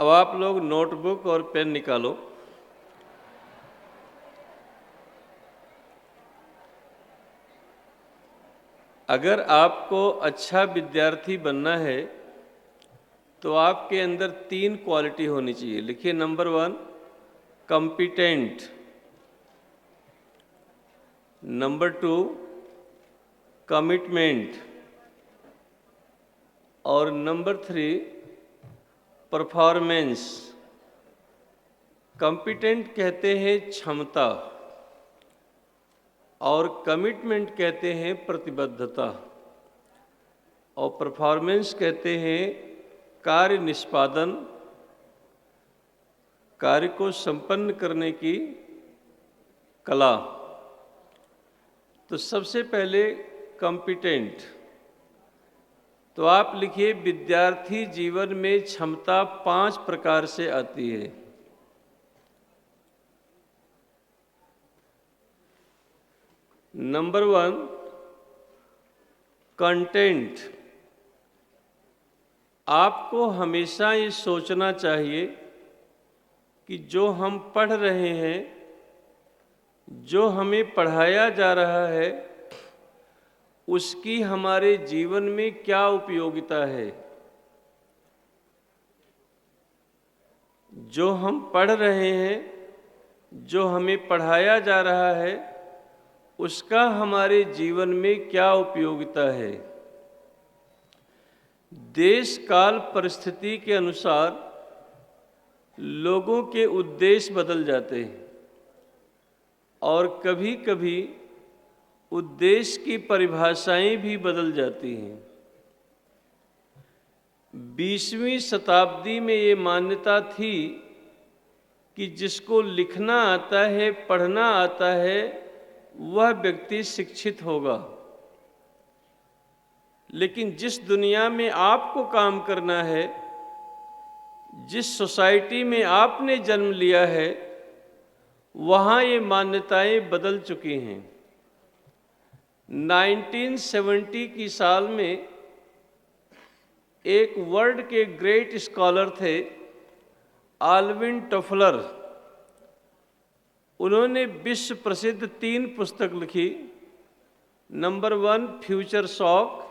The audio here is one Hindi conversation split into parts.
अब आप लोग नोटबुक और पेन निकालो। अगर आपको अच्छा विद्यार्थी बनना है तो आपके अंदर 3 क्वालिटी होनी चाहिए। लिखिए, नंबर 1 कॉम्पिटेंट, नंबर 2 कमिटमेंट और नंबर 3 परफॉर्मेंस। कॉम्पिटेंट कहते हैं क्षमता और कमिटमेंट कहते हैं प्रतिबद्धता और परफॉर्मेंस कहते हैं कार्य निष्पादन, कार्य को संपन्न करने की कला। तो सबसे पहले कॉम्पिटेंट। तो आप लिखिए, विद्यार्थी जीवन में क्षमता 5 प्रकार से आती है। Number 1 content. आपको हमेशा ये सोचना चाहिए कि जो हम पढ़ रहे हैं, जो हमें पढ़ाया जा रहा है, उसकी हमारे जीवन में क्या उपयोगिता है। जो हम पढ़ रहे हैं, जो हमें पढ़ाया जा रहा है, उसका हमारे जीवन में क्या उपयोगिता है। देश काल परिस्थिति के अनुसार लोगों के उद्देश्य बदल जाते हैं और कभी कभी उद्देश्य की परिभाषाएं भी बदल जाती हैं। 20वीं शताब्दी में ये मान्यता थी कि जिसको लिखना आता है, पढ़ना आता है, वह व्यक्ति शिक्षित होगा। लेकिन जिस दुनिया में आपको काम करना है, जिस सोसाइटी में आपने जन्म लिया है, वहाँ ये मान्यताएं बदल चुकी हैं। 1970 की साल में एक वर्ल्ड के ग्रेट स्कॉलर थे आल्विन टोफलर। उन्होंने विश्व प्रसिद्ध 3 पुस्तक लिखी। Number 1 future shock,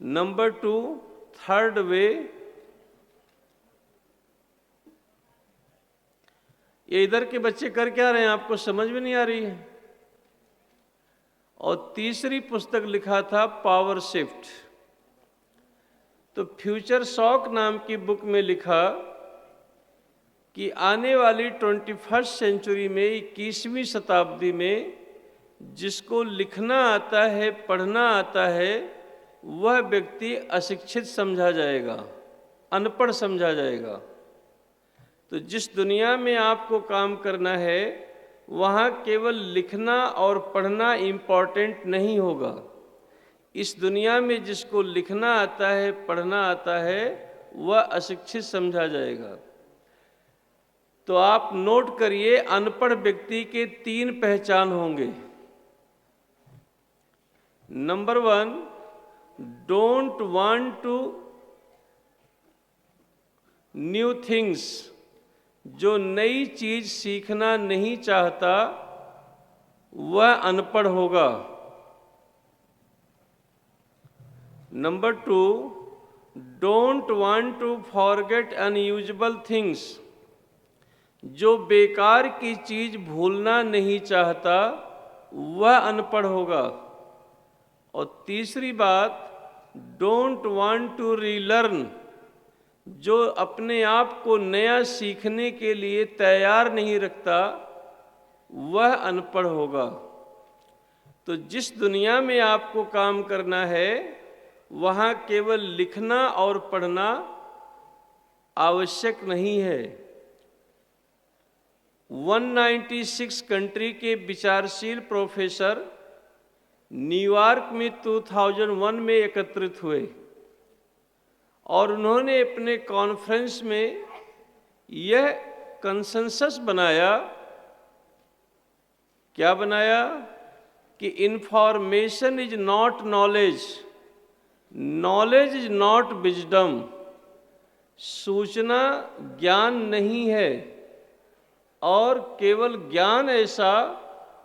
number 2 third way. ये इधर के बच्चे कर क्या रहे हैं, आपको समझ में नहीं आ रही है। और तीसरी पुस्तक लिखा था पावर शिफ्ट। तो फ्यूचर शॉक नाम की बुक में लिखा कि आने वाली 21st सेंचुरी में, 21वीं शताब्दी में, जिसको लिखना आता है, पढ़ना आता है, वह व्यक्ति अशिक्षित समझा जाएगा, अनपढ़ समझा जाएगा। तो जिस दुनिया में आपको काम करना है, वहाँ केवल लिखना और पढ़ना इम्पॉर्टेंट नहीं होगा। इस दुनिया में जिसको लिखना आता है, पढ़ना आता है, वह अशिक्षित समझा जाएगा। तो आप नोट करिए, अनपढ़ व्यक्ति के 3 पहचान होंगे। Number 1 don't want to new things. जो नई चीज सीखना नहीं चाहता, वह अनपढ़ होगा। Number 2 don't want to forget unusable things. जो बेकार की चीज भूलना नहीं चाहता, वह अनपढ़ होगा। और तीसरी बात, डोंट वांट टू रीलर्न। जो अपने आप को नया सीखने के लिए तैयार नहीं रखता, वह अनपढ़ होगा। तो जिस दुनिया में आपको काम करना है, वहाँ केवल लिखना और पढ़ना आवश्यक नहीं है। 196 कंट्री के विचारशील प्रोफेसर न्यूयॉर्क में 2001 में एकत्रित हुए और उन्होंने अपने कॉन्फ्रेंस में यह कंसेंसस बनाया। क्या बनाया? कि information is not knowledge, knowledge is not wisdom, सूचना ज्ञान नहीं है, और केवल ज्ञान ऐसा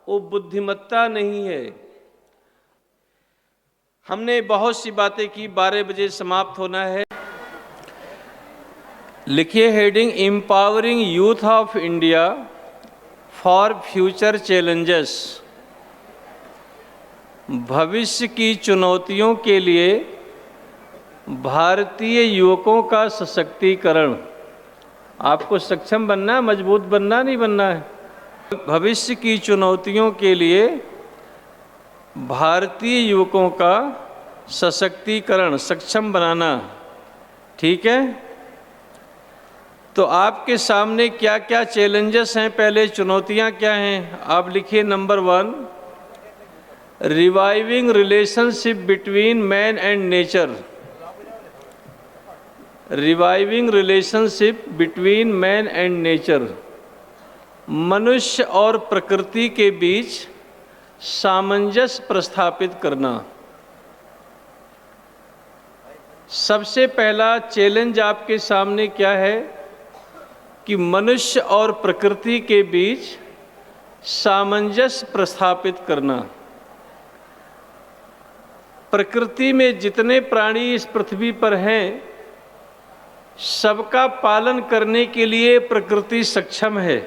वो बुद्धिमत्ता नहीं है। हमने बहुत सी बातें की, 12 बजे समाप्त होना है। लिखिए heading, empowering youth of India for future challenges. भविष्य की चुनौतियों के लिए भारतीय युवकों का सशक्तिकरण। आपको सक्षम बनना है, मजबूत बनना नहीं बनना है। भविष्य की चुनौतियों के लिए भारतीय युवकों का सशक्तिकरण, सक्षम बनाना। ठीक है, तो आपके सामने क्या क्या चैलेंजेस हैं, पहले चुनौतियां क्या हैं, आप लिखिए। Number 1, reviving relationship between man and nature. Reviving relationship between man and nature. मनुष्य और प्रकृति के बीच सामंजस्य प्रस्थापित करना। सबसे पहला चैलेंज आपके सामने क्या है कि मनुष्य और प्रकृति के बीच सामंजस्य प्रस्थापित करना। प्रकृति में जितने प्राणी इस पृथ्वी पर हैं, सबका पालन करने के लिए प्रकृति सक्षम है,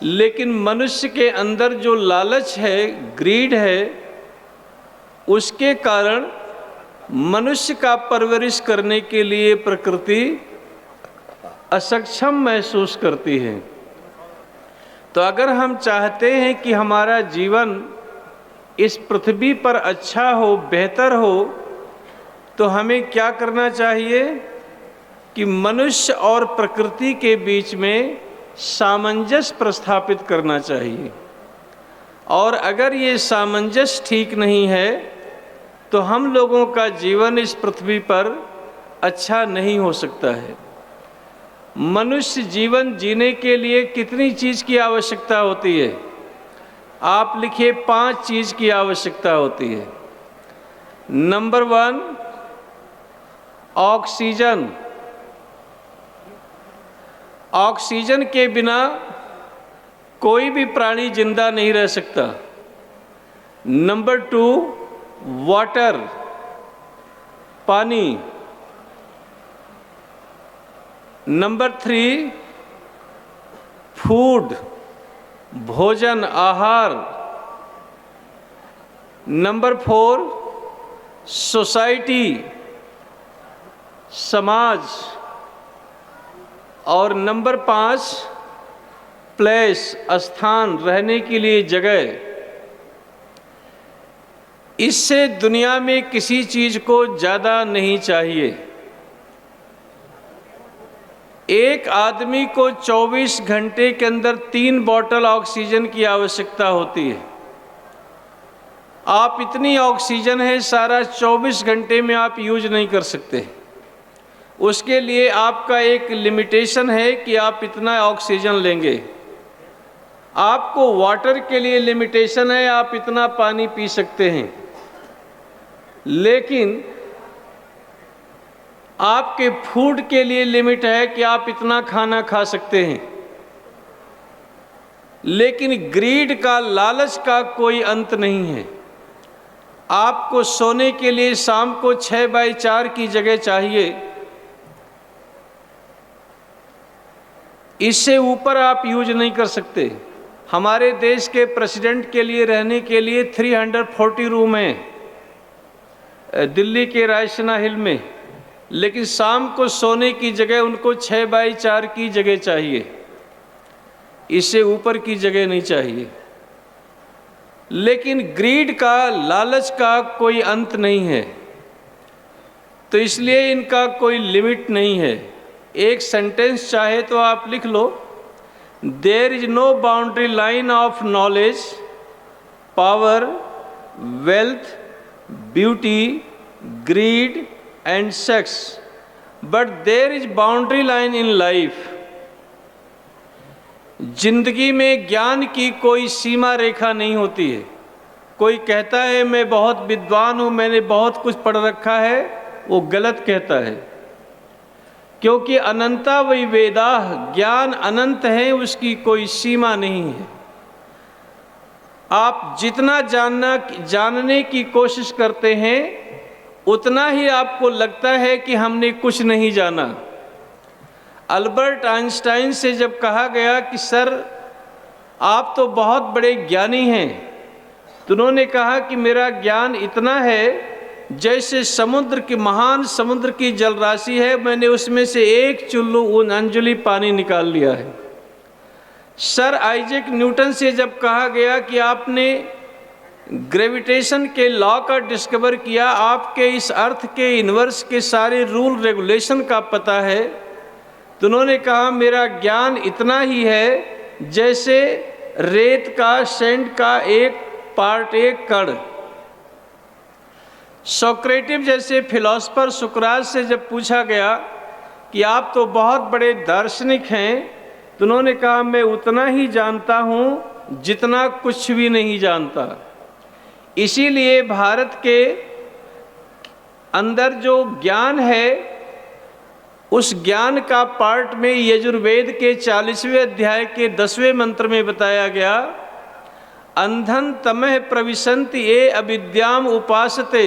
लेकिन मनुष्य के अंदर जो लालच है, ग्रीड है, उसके कारण मनुष्य का परवरिश करने के लिए प्रकृति असक्षम महसूस करती है। तो अगर हम चाहते हैं कि हमारा जीवन इस पृथ्वी पर अच्छा हो, बेहतर हो, तो हमें क्या करना चाहिए कि मनुष्य और प्रकृति के बीच में सामंजस्य प्रस्थापित करना चाहिए। और अगर ये सामंजस्य ठीक नहीं है तो हम लोगों का जीवन इस पृथ्वी पर अच्छा नहीं हो सकता है। मनुष्य जीवन जीने के लिए कितनी चीज़ की आवश्यकता होती है? आप लिखिए, 5 चीज़ की आवश्यकता होती है। Number 1, oxygen. ऑक्सीजन के बिना कोई भी प्राणी जिंदा नहीं रह सकता। नंबर 2, वाटर, पानी। नंबर 3, फूड, भोजन, आहार। नंबर 4, सोसाइटी, समाज। और नंबर 5, प्लेस, स्थान, रहने के लिए जगह। इससे दुनिया में किसी चीज़ को ज़्यादा नहीं चाहिए। एक आदमी को 24 घंटे के अंदर 3 बॉटल ऑक्सीजन की आवश्यकता होती है। आप इतनी ऑक्सीजन है सारा 24 घंटे में आप यूज नहीं कर सकते। उसके लिए आपका एक लिमिटेशन है कि आप इतना ऑक्सीजन लेंगे। आपको वाटर के लिए लिमिटेशन है, आप इतना पानी पी सकते हैं। लेकिन आपके फूड के लिए लिमिट है कि आप इतना खाना खा सकते हैं। लेकिन ग्रीड का, लालच का कोई अंत नहीं है। आपको सोने के लिए शाम को 6x4 की जगह चाहिए, इससे ऊपर आप यूज नहीं कर सकते। हमारे देश के प्रेसिडेंट के लिए रहने के लिए 340 रूम हैं दिल्ली के रायसीना हिल में, लेकिन शाम को सोने की जगह उनको 6x4 की जगह चाहिए, इससे ऊपर की जगह नहीं चाहिए। लेकिन ग्रीड का, लालच का कोई अंत नहीं है, तो इसलिए इनका कोई लिमिट नहीं है। एक सेंटेंस चाहे तो आप लिख लो, there is no boundary line of knowledge, power, wealth, beauty, greed and sex, but there is boundary line in life. जिंदगी में ज्ञान की कोई सीमा रेखा नहीं होती है। कोई कहता है मैं बहुत विद्वान हूँ, मैंने बहुत कुछ पढ़ रखा है, वो गलत कहता है। क्योंकि अनंता वै वेदाः, ज्ञान अनंत है, उसकी कोई सीमा नहीं है। आप जितना जानने की कोशिश करते हैं उतना ही आपको लगता है कि हमने कुछ नहीं जाना। अल्बर्ट आइंस्टाइन से जब कहा गया कि सर आप तो बहुत बड़े ज्ञानी हैं, तो उन्होंने कहा कि मेरा ज्ञान इतना है जैसे समुद्र की, महान समुद्र की जलराशि है, मैंने उसमें से एक चुल्लू अंजुलि पानी निकाल लिया है। सर आइजैक न्यूटन से जब कहा गया कि आपने ग्रेविटेशन के लॉ का डिस्कवर किया, आपके इस अर्थ के यूनिवर्स के सारे रूल रेगुलेशन का पता है, तो उन्होंने कहा मेरा ज्ञान इतना ही है जैसे रेत का, सैंड का एक पार्ट, एक कण। सोक्रेटिस जैसे फिलोसफर सुकरात से जब पूछा गया कि आप तो बहुत बड़े दार्शनिक हैं, तो उन्होंने कहा मैं उतना ही जानता हूँ जितना कुछ भी नहीं जानता। इसीलिए भारत के अंदर जो ज्ञान है, उस ज्ञान का पार्ट में यजुर्वेद के 40वें अध्याय के 10वें मंत्र में बताया गया, अंधन तमः प्रविशन्ति ये अविद्याम उपासते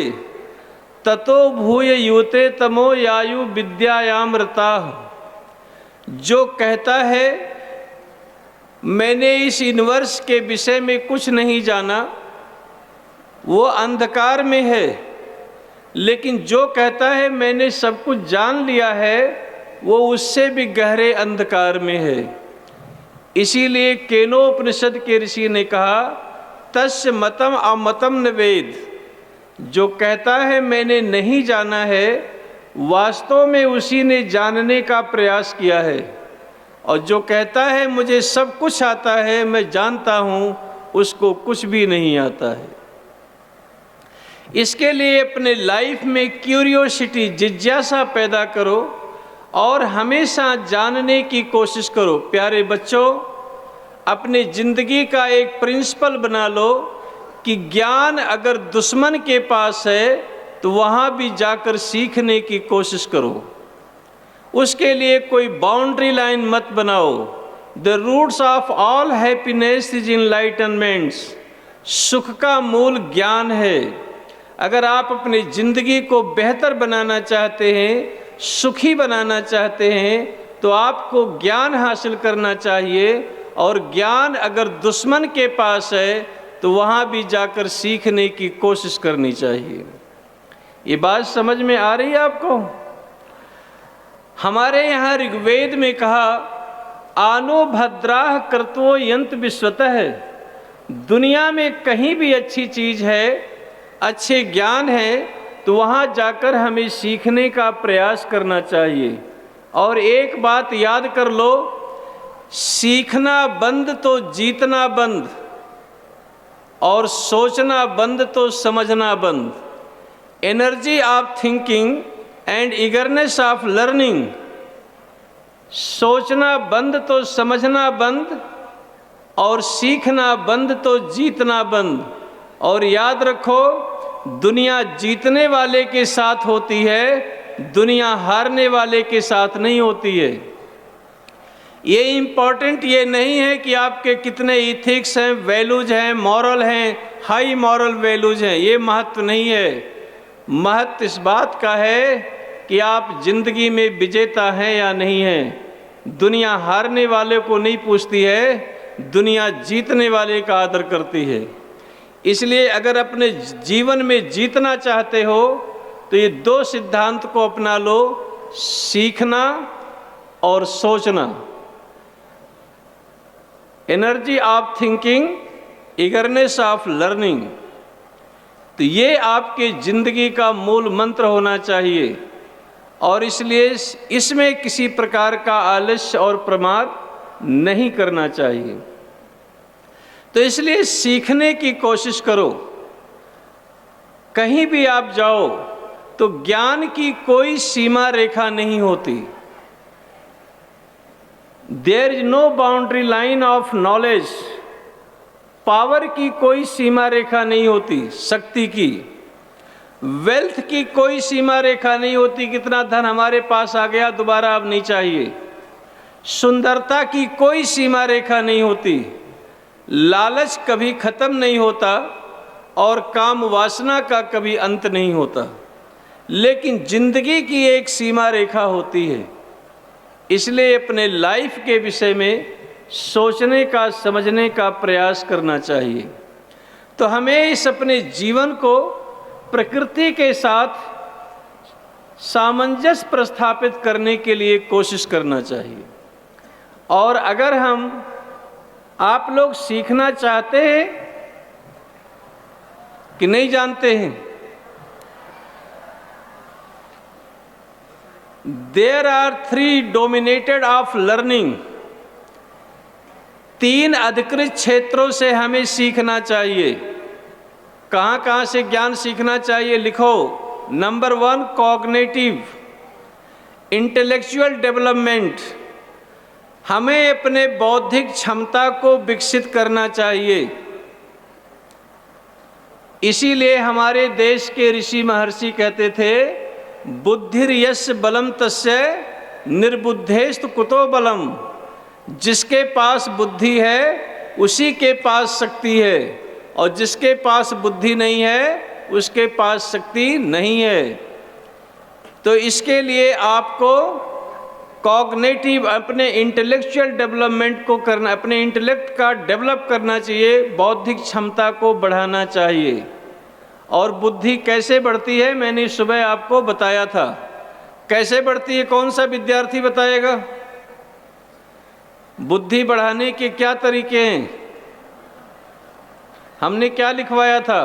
ततो भूय युते तमो यायु विद्यायाम रताः। जो कहता है मैंने इस यूनिवर्स के विषय में कुछ नहीं जाना, वो अंधकार में है, लेकिन जो कहता है मैंने सब कुछ जान लिया है, वो उससे भी गहरे अंधकार में है। इसीलिए केनोपनिषद के ऋषि ने कहा तस्य मतम अमतम न वेद। जो कहता है मैंने नहीं जाना है, वास्तव में उसी ने जानने का प्रयास किया है, और जो कहता है मुझे सब कुछ आता है, मैं जानता हूँ, उसको कुछ भी नहीं आता है। इसके लिए अपने लाइफ में क्यूरियोसिटी, जिज्ञासा पैदा करो और हमेशा जानने की कोशिश करो। प्यारे बच्चों, अपनी जिंदगी का एक प्रिंसिपल बना लो कि ज्ञान अगर दुश्मन के पास है तो वहाँ भी जाकर सीखने की कोशिश करो। उसके लिए कोई बाउंड्री लाइन मत बनाओ। The roots of all happiness is enlightenments. सुख का मूल ज्ञान है। अगर आप अपनी ज़िंदगी को बेहतर बनाना चाहते हैं, सुखी बनाना चाहते हैं, तो आपको ज्ञान हासिल करना चाहिए, और ज्ञान अगर दुश्मन के पास है तो वहाँ भी जाकर सीखने की कोशिश करनी चाहिए। ये बात समझ में आ रही है आपको? हमारे यहाँ ऋग्वेद में कहा आनो भद्राः कर्तो यंत विश्वतः है। दुनिया में कहीं भी अच्छी चीज़ है, अच्छे ज्ञान है, तो वहाँ जाकर हमें सीखने का प्रयास करना चाहिए। और एक बात याद कर लो, सीखना बंद तो जीतना बंद, और सोचना बंद तो समझना बंद। Energy of thinking and eagerness of learning. सोचना बंद तो समझना बंद, और सीखना बंद तो जीतना बंद। और याद रखो, दुनिया जीतने वाले के साथ होती है, दुनिया हारने वाले के साथ नहीं होती है। ये इम्पॉर्टेंट ये नहीं है कि आपके कितने इथिक्स हैं, वैल्यूज हैं, मॉरल हैं, हाई मॉरल वैल्यूज हैं, ये महत्व नहीं है। महत्व इस बात का है कि आप जिंदगी में विजेता हैं या नहीं हैं। दुनिया हारने वाले को नहीं पूछती है, दुनिया जीतने वाले का आदर करती है। इसलिए अगर अपने जीवन में जीतना चाहते हो तो ये दो सिद्धांत को अपना लो, सीखना और सोचना। Energy of thinking, eagerness of learning. तो ये आपके जिंदगी का मूल मंत्र होना चाहिए, और इसलिए इसमें किसी प्रकार का आलस्य और प्रमाद नहीं करना चाहिए। तो इसलिए सीखने की कोशिश करो। कहीं भी आप जाओ तो ज्ञान की कोई सीमा रेखा नहीं होती। There is no boundary line of knowledge. Power की कोई सीमा रेखा नहीं होती, शक्ति की। वेल्थ की कोई सीमा रेखा नहीं होती, कितना धन हमारे पास आ गया दोबारा अब नहीं चाहिए। सुंदरता की कोई सीमा रेखा नहीं होती, लालच कभी खत्म नहीं होता और काम वासना का कभी अंत नहीं होता। लेकिन जिंदगी की एक सीमा रेखा होती है। इसलिए अपने लाइफ के विषय में सोचने का, समझने का प्रयास करना चाहिए। तो हमें इस अपने जीवन को प्रकृति के साथ सामंजस्य प्रस्थापित करने के लिए कोशिश करना चाहिए। और अगर आप लोग सीखना चाहते हैं कि नहीं जानते हैं, there are 3 dominated of learning. 3 अधिकृत क्षेत्रों से हमें सीखना चाहिए। कहाँ कहाँ से ज्ञान सीखना चाहिए, लिखो। Number 1 cognitive, intellectual development. हमें अपने बौद्धिक क्षमता को विकसित करना चाहिए। इसीलिए हमारे देश के ऋषि महर्षि कहते थे, बुद्धिर्यस्य बलम तस्य निर्बुद्धेस्तु कुतो बलम। जिसके पास बुद्धि है उसी के पास शक्ति है, और जिसके पास बुद्धि नहीं है उसके पास शक्ति नहीं है। तो इसके लिए आपको कॉग्निटिव, अपने इंटेलेक्चुअल डेवलपमेंट को करना, अपने इंटेलेक्ट का डेवलप करना चाहिए, बौद्धिक क्षमता को बढ़ाना चाहिए। और बुद्धि कैसे बढ़ती है, मैंने सुबह आपको बताया था। कैसे बढ़ती है, कौन सा विद्यार्थी बताएगा? बुद्धि बढ़ाने के क्या तरीके हैं? हमने क्या लिखवाया था?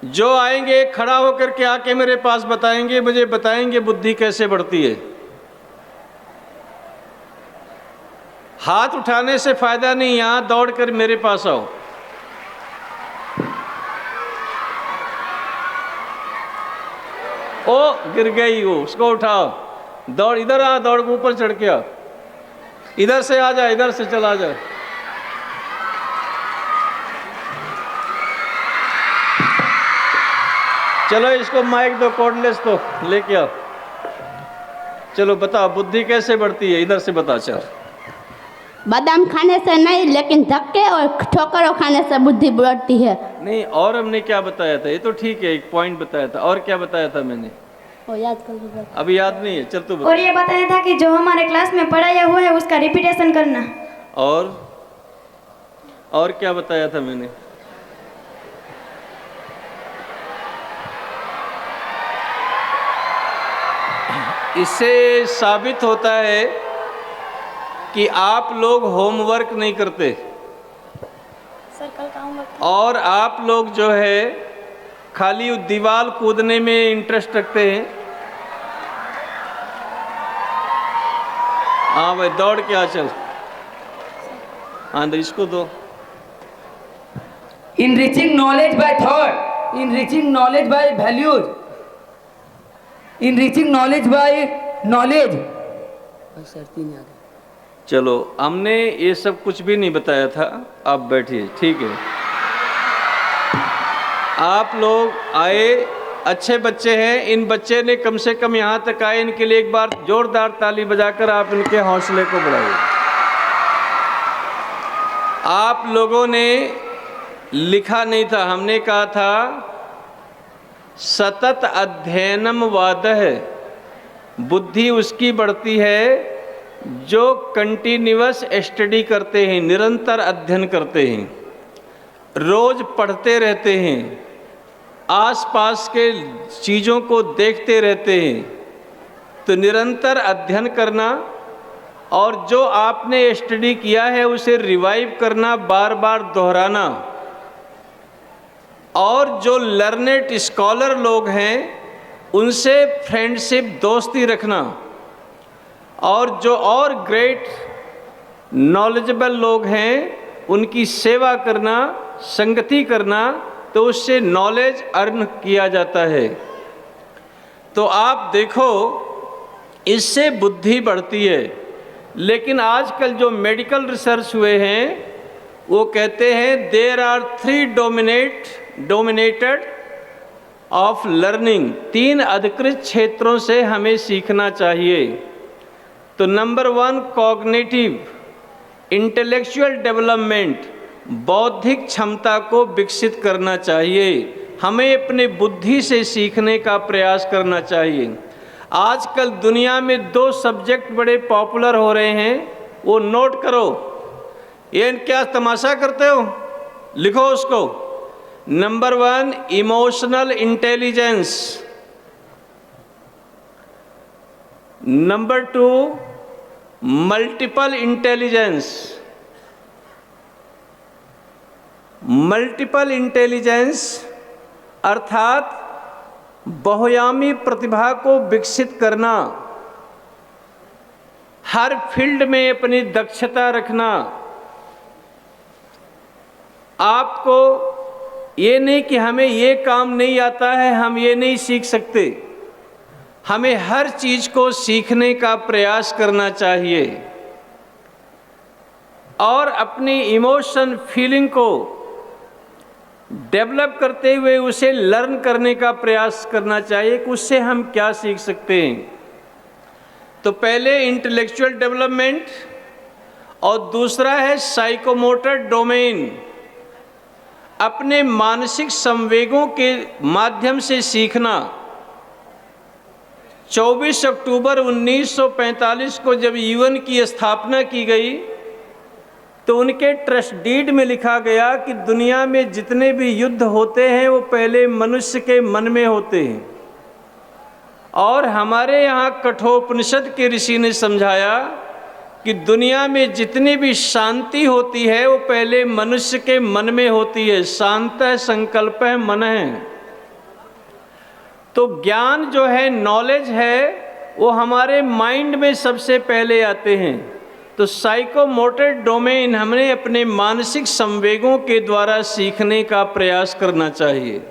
जो आएंगे खड़ा होकर के आके मेरे पास बताएंगे, मुझे बताएंगे बुद्धि कैसे बढ़ती है। हाथ उठाने से फायदा नहीं, यहां दौड़कर मेरे पास आओ। ओ गिर गई वो, उसको उठाओ। दौड़, इधर आ, दौड़ के ऊपर चढ़ के आ। इधर से आ जा, इधर से चला जा। चलो इसको माइक दो, कॉर्डलेस तो लेके आओ। चलो बताओ बुद्धि कैसे बढ़ती है, इधर से बता। चल, बादाम खाने से नहीं, लेकिन धक्के और ठोकरों खाने से बुद्धि बढ़ती है। नहीं, और हमने क्या बताया था? ये तो ठीक है, एक पॉइंट बताया था। और क्या बताया था मैंने? वो याद कर लो। अभी याद नहीं है, चल तू बता। और ये बताया था कि जो हमारे क्लास में पढ़ाया हुआ है उसका रिपीटेशन करना। और क्या बताया था मैंने? इससे साबित होता है कि आप लोग होमवर्क नहीं करते, सर कल का होमवर्क। और आप लोग जो है खाली दीवार कूदने में इंटरेस्ट रखते हैं। हाँ भाई, दौड़ के आ, चल। हाँ तो इसको दो। Enriching knowledge by thought, enriching knowledge by values, enriching knowledge by knowledge। चलो, हमने ये सब कुछ भी नहीं बताया था। आप बैठिए, ठीक है। आप लोग आए, अच्छे बच्चे हैं। इन बच्चे ने कम से कम यहाँ तक आए, इनके लिए एक बार जोरदार ताली बजाकर आप इनके हौसले को बढ़ाइए। आप लोगों ने लिखा नहीं था, हमने कहा था सतत अध्ययनम वादः। बुद्धि उसकी बढ़ती है जो कंटिन्यूअस स्टडी करते हैं, निरंतर अध्ययन करते हैं, रोज पढ़ते रहते हैं, आसपास के चीज़ों को देखते रहते हैं। तो निरंतर अध्ययन करना, और जो आपने स्टडी किया है उसे रिवाइव करना, बार बार दोहराना। और जो लर्नेड स्कॉलर लोग हैं उनसे फ्रेंडशिप, दोस्ती रखना। और जो और ग्रेट नॉलेजेबल लोग हैं उनकी सेवा करना, संगति करना, तो उससे नॉलेज अर्न किया जाता है। तो आप देखो, इससे बुद्धि बढ़ती है। लेकिन आजकल जो मेडिकल रिसर्च हुए हैं वो कहते हैं there are 3 dominated of learning, 3 अधिकृत क्षेत्रों से हमें सीखना चाहिए। तो नंबर 1 कॉग्निटिव इंटेलेक्चुअल डेवलपमेंट, बौद्धिक क्षमता को विकसित करना चाहिए, हमें अपने बुद्धि से सीखने का प्रयास करना चाहिए। आजकल दुनिया में 2 सब्जेक्ट बड़े पॉपुलर हो रहे हैं, वो नोट करो। ये क्या तमाशा करते हो, लिखो उसको। Number 1 emotional intelligence, number 2 multiple intelligence. Multiple intelligence अर्थात बहुआयामी प्रतिभा को विकसित करना, हर फील्ड में अपनी दक्षता रखना। आपको ये नहीं कि हमें ये काम नहीं आता है, हम ये नहीं सीख सकते, हमें हर चीज को सीखने का प्रयास करना चाहिए और अपनी इमोशन फीलिंग को डेवलप करते हुए उसे लर्न करने का प्रयास करना चाहिए कि उससे हम क्या सीख सकते हैं। तो पहले इंटेलेक्चुअल डेवलपमेंट और दूसरा है साइकोमोटर डोमेन, अपने मानसिक संवेगों के माध्यम से सीखना। 24 अक्टूबर 1945 को जब यूएन की स्थापना की गई तो उनके ट्रस्ट डीड में लिखा गया कि दुनिया में जितने भी युद्ध होते हैं वो पहले मनुष्य के मन में होते हैं। और हमारे यहाँ कठोपनिषद के ऋषि ने समझाया कि दुनिया में जितनी भी शांति होती है वो पहले मनुष्य के मन में होती है। शांत है संकल्प है मन है। तो ज्ञान जो है, नॉलेज है, वो हमारे माइंड में सबसे पहले आते हैं। तो साइकोमोटर डोमेन हमने अपने मानसिक संवेगों के द्वारा सीखने का प्रयास करना चाहिए।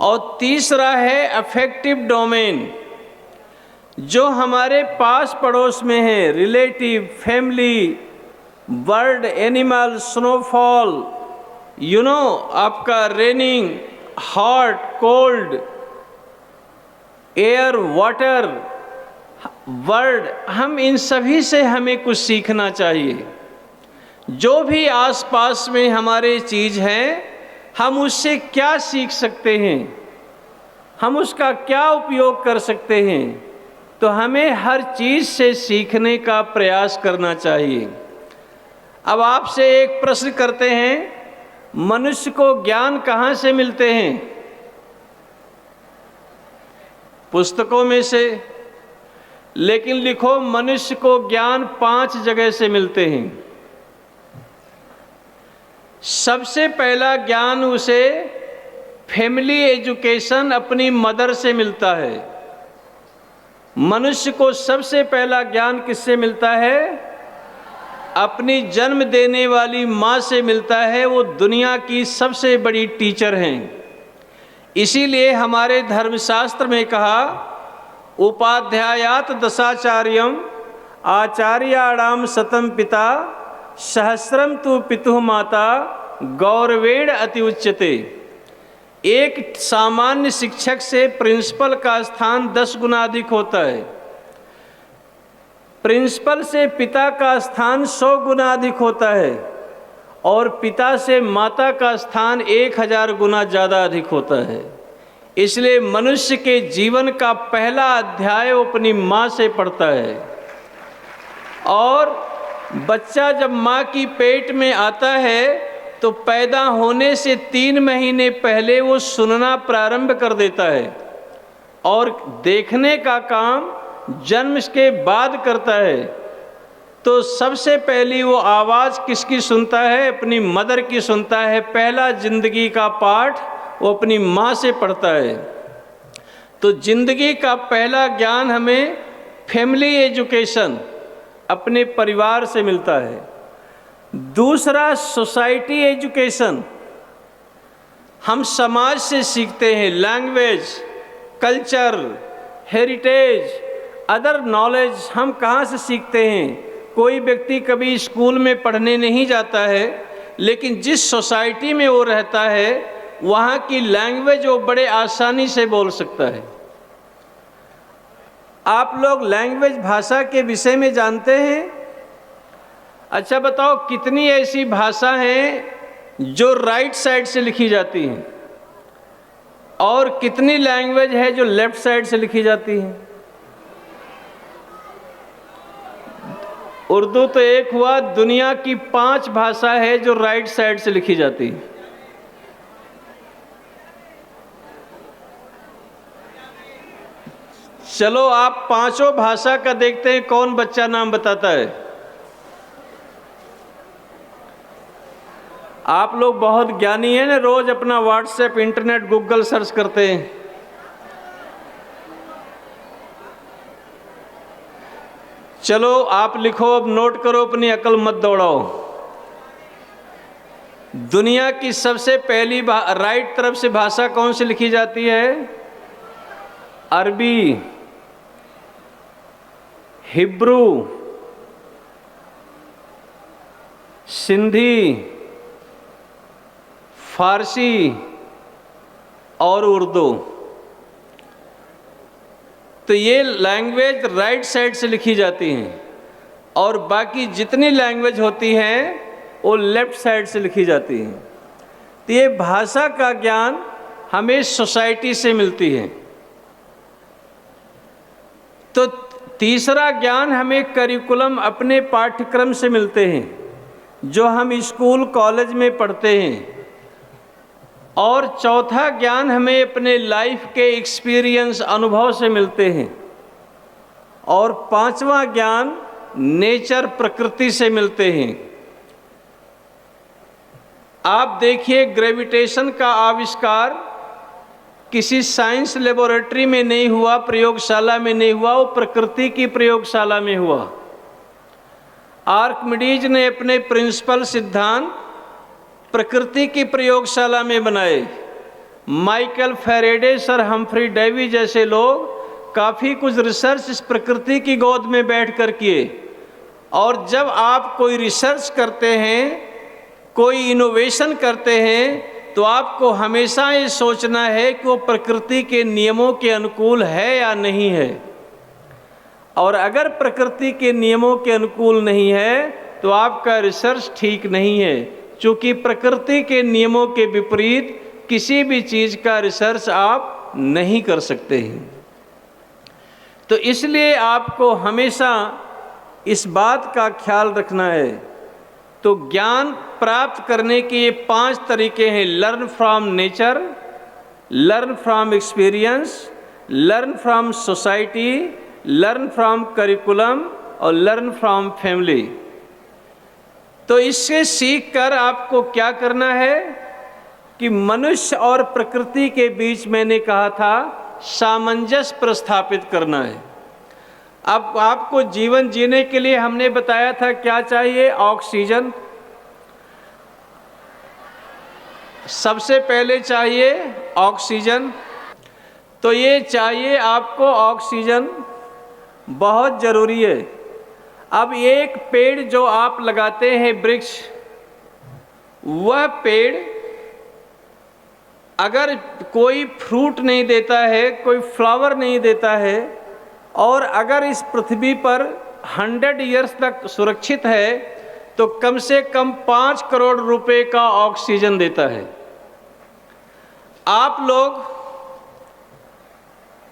और तीसरा है अफेक्टिव डोमेन, जो हमारे पास पड़ोस में है, relative, family, bird, animal, snowfall, आपका raining, hot, cold, air, water, word, हम इन सभी से हमें कुछ सीखना चाहिए। जो भी आसपास में हमारे चीज़ हैं, हम उससे क्या सीख सकते हैं, हम उसका क्या उपयोग कर सकते हैं। तो हमें हर चीज़ से सीखने का प्रयास करना चाहिए। अब आपसे एक प्रश्न करते हैं, मनुष्य को ज्ञान कहाँ से मिलते हैं? पुस्तकों में से। लेकिन लिखो, मनुष्य को ज्ञान 5 जगह से मिलते हैं। सबसे पहला ज्ञान उसे फैमिली एजुकेशन, अपनी मदर से मिलता है। मनुष्य को सबसे पहला ज्ञान किससे मिलता है? अपनी जन्म देने वाली माँ से मिलता है। वो दुनिया की सबसे बड़ी टीचर हैं। इसीलिए हमारे धर्मशास्त्र में कहा, उपाध्यायात दशाचार्यम आचार्याणाम शतम पिता सहस्रम तु पितुः माता गौरवेण अति उच्यते। एक सामान्य शिक्षक से प्रिंसिपल का स्थान 10 गुना अधिक होता है। प्रिंसिपल से पिता का स्थान 100 गुना अधिक होता है और पिता से माता का स्थान 1000 गुना ज़्यादा अधिक होता है। इसलिए मनुष्य के जीवन का पहला अध्याय वो अपनी माँ से पढ़ता है। और बच्चा जब माँ की पेट में आता है तो पैदा होने से 3 महीने पहले वो सुनना प्रारंभ कर देता है और देखने का काम जन्म के बाद करता है। तो सबसे पहली वो आवाज़ किसकी सुनता है? अपनी मदर की सुनता है। पहला जिंदगी का पाठ वो अपनी माँ से पढ़ता है। तो जिंदगी का पहला ज्ञान हमें फैमिली एजुकेशन, अपने परिवार से मिलता है। दूसरा सोसाइटी एजुकेशन, हम समाज से सीखते हैं। Language, culture, heritage, other knowledge हम कहाँ से सीखते हैं? कोई व्यक्ति कभी स्कूल में पढ़ने नहीं जाता है, लेकिन जिस सोसाइटी में वो रहता है वहाँ की लैंग्वेज वो बड़े आसानी से बोल सकता है। आप लोग लैंग्वेज भाषा के विषय में जानते हैं? अच्छा बताओ, कितनी ऐसी भाषा हैं जो राइट साइड से लिखी जाती हैं और कितनी लैंग्वेज है जो लेफ्ट साइड से लिखी जाती हैं? उर्दू तो एक हुआ, दुनिया की 5 भाषा है जो राइट साइड से लिखी जाती है। चलो आप 5 भाषा का देखते हैं, कौन बच्चा नाम बताता है? आप लोग बहुत ज्ञानी हैं ना, रोज अपना व्हाट्सएप, इंटरनेट, गूगल सर्च करते हैं। चलो आप लिखो, अब नोट करो, अपनी अकल मत दौड़ाओ। दुनिया की सबसे पहली राइट तरफ से भाषा कौन सी लिखी जाती है? अरबी, हिब्रू, सिंधी, फारसी और उर्दू। तो ये लैंग्वेज राइट साइड से लिखी जाती हैं और बाकी जितनी लैंग्वेज होती हैं वो लेफ्ट साइड से लिखी जाती हैं। तो ये भाषा का ज्ञान हमें सोसाइटी से मिलती है। तो तीसरा ज्ञान हमें करिकुलम, अपने पाठ्यक्रम से मिलते हैं जो हम स्कूल कॉलेज में पढ़ते हैं। और चौथा ज्ञान हमें अपने लाइफ के एक्सपीरियंस, अनुभव से मिलते हैं। और 5वां ज्ञान नेचर, प्रकृति से मिलते हैं। आप देखिए, ग्रेविटेशन का आविष्कार किसी साइंस लेबोरेटरी में नहीं हुआ, प्रयोगशाला में नहीं हुआ, वो प्रकृति की प्रयोगशाला में हुआ। आर्किमिडीज ने अपने प्रिंसिपल सिद्धांत प्रकृति की प्रयोगशाला में बनाए। Michael Faraday, sir Humphry Davy जैसे लोग काफ़ी कुछ रिसर्च इस प्रकृति की गोद में बैठकर किए। और जब आप कोई रिसर्च करते हैं, कोई इनोवेशन करते हैं, तो आपको हमेशा ये सोचना है कि वो प्रकृति के नियमों के अनुकूल है या नहीं है। और अगर प्रकृति के नियमों के अनुकूल नहीं है तो आपका रिसर्च ठीक नहीं है, क्योंकि प्रकृति के नियमों के विपरीत किसी भी चीज़ का रिसर्च आप नहीं कर सकते हैं। तो इसलिए आपको हमेशा इस बात का ख्याल रखना है। तो ज्ञान प्राप्त करने के ये 5 तरीके हैं: learn from nature, learn from experience, learn from society, learn from curriculum और लर्न फ्रॉम फैमिली। तो इससे सीखकर आपको क्या करना है कि मनुष्य और प्रकृति के बीच, मैंने कहा था, सामंजस्य प्रस्थापित करना है। अब आपको जीवन जीने के लिए हमने बताया था क्या चाहिए? ऑक्सीजन। सबसे पहले चाहिए ऑक्सीजन। तो ये चाहिए आपको ऑक्सीजन, बहुत ज़रूरी है। अब एक पेड़ जो आप लगाते हैं, वृक्ष, वह पेड़ अगर कोई फ्रूट नहीं देता है, कोई फ्लावर नहीं देता है, और अगर इस पृथ्वी पर 100 ईयर्स तक सुरक्षित है, तो कम से कम 5 करोड़ रुपए का ऑक्सीजन देता है। आप लोग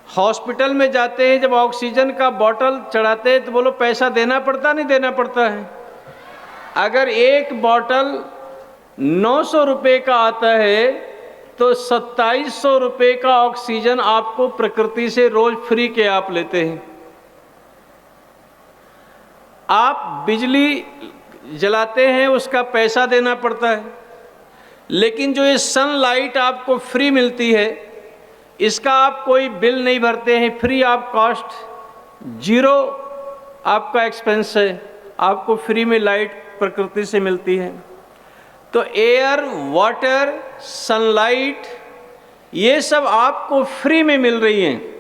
हॉस्पिटल में जाते हैं, जब ऑक्सीजन का बोतल चढ़ाते हैं तो बोलो पैसा देना पड़ता, नहीं देना पड़ता है? अगर एक बोतल 900 रुपये का आता है तो 2700 रुपये का ऑक्सीजन आपको प्रकृति से रोज फ्री के आप लेते हैं। आप बिजली जलाते हैं, उसका पैसा देना पड़ता है, लेकिन जो ये सनलाइट आपको फ्री मिलती है, इसका आप कोई बिल नहीं भरते हैं, फ्री आप कॉस्ट, 0 आपका एक्सपेंस है, आपको फ्री में लाइट प्रकृति से मिलती है। तो एयर, वाटर, सनलाइट, ये सब आपको फ्री में मिल रही हैं।